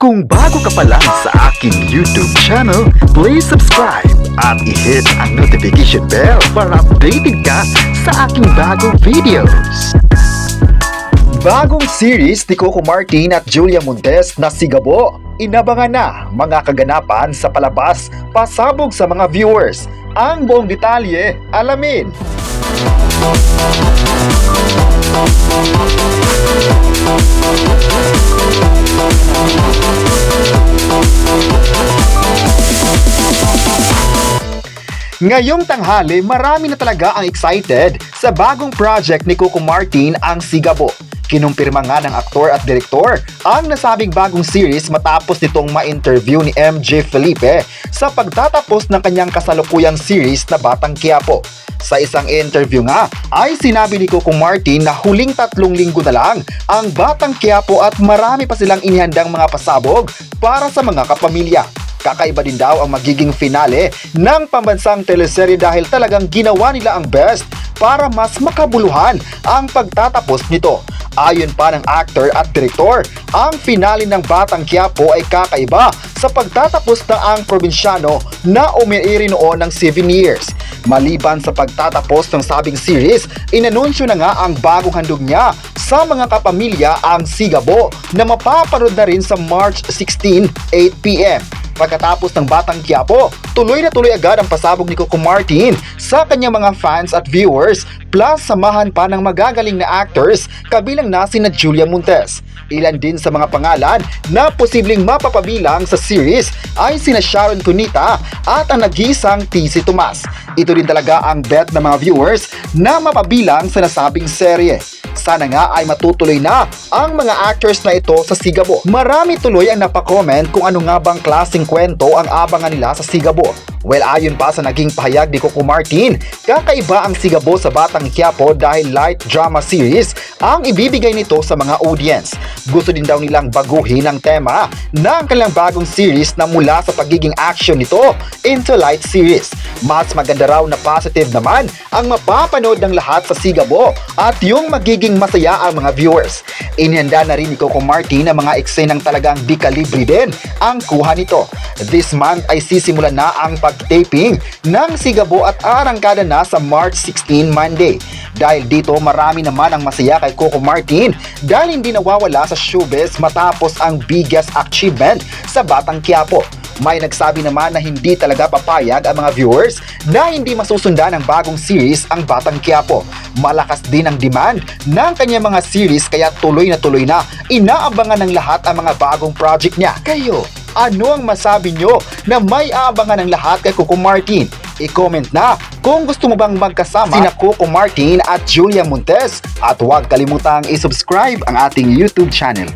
Kung bago ka pa lang sa aking YouTube channel, please subscribe at i-hit ang notification bell para updated ka sa aking bagong videos. Bagong series ni Coco Martin at Julia Montes na Sigabo. Inabangan na mga kaganapan sa palabas, pasabog sa mga viewers. Ang buong detalye, alamin. Ngayong tanghali, marami na talaga ang excited sa bagong project ni Coco Martin, ang Sigabo. Kinumpirma nga ng aktor at direktor ang nasabing bagong series matapos nitong ma-interview ni MJ Felipe sa pagtatapos ng kanyang kasalukuyang series na Batang Quiapo. Sa isang interview nga ay sinabi ni Coco Martin na huling 3 linggo na lang ang Batang Quiapo at marami pa silang inihandang mga pasabog para sa mga kapamilya. Kakaiba din daw ang magiging finale ng pambansang teleserye dahil talagang ginawa nila ang best para mas makabuluhan ang pagtatapos nito. Ayon pa ng actor at direktor, ang finale ng Batang Quiapo ay kakaiba sa pagtatapos na ang probinsyano na umiiri noon ng 7 years. Maliban sa pagtatapos ng sabing series, inanunsyo na nga ang bagong handog niya sa mga kapamilya, ang Sigabo, na mapapanood na rin sa March 16, 8 p.m. Pagkatapos ng Batang Quiapo, tuloy na tuloy agad ang pasabog ni Coco Martin sa kanyang mga fans at viewers, plus samahan pa ng magagaling na actors kabilang na sina Julia Montes. Ilan din sa mga pangalan na posibleng mapapabilang sa series ay sina Sharon Cunita at ang nag-iisang TC Tomas. Ito din talaga ang bet ng mga viewers na mapabilang sa nasabing serye. Sana nga ay matutuloy na ang mga actors na ito sa Sigabo. Marami tuloy ang napakomment kung ano nga bang klaseng kwento ang abangan nila sa Sigabo. Well, ayon pa sa naging pahayag ni Coco Martin, kakaiba ang Sigabo sa Batang Quiapo dahil light drama series ang ibibigay nito sa mga audience. Gusto din daw nilang baguhin ang tema ng kanilang bagong series na mula sa pagiging action nito into light series. Mas maganda raw na positive naman ang mapapanood ng lahat sa Sigabo at yung magiging masaya ang mga viewers. Inihanda na rin ni Coco Martin ang mga eksenang talagang di kalibre din ang kuha nito. This month ay sisimulan na ang pag-taping ng Sigabo at arangkada na sa March 16, Monday. Dahil dito marami naman ang masaya kay Coco Martin dahil hindi nawawala sa showbiz matapos ang biggest achievement sa Batang Quiapo. May nagsabi naman na hindi talaga papayag ang mga viewers na hindi masusundan ng bagong series ang Batang Quiapo. Malakas din ang demand ng kanyang mga series kaya tuloy na inaabangan ng lahat ang mga bagong project niya. Kayo, ano ang masabi nyo na may aabangan ng lahat kay Coco Martin? I-comment na kung gusto mo bang magkasama sina Coco Martin at Julia Montes at huwag kalimutang i-subscribe ang ating YouTube channel.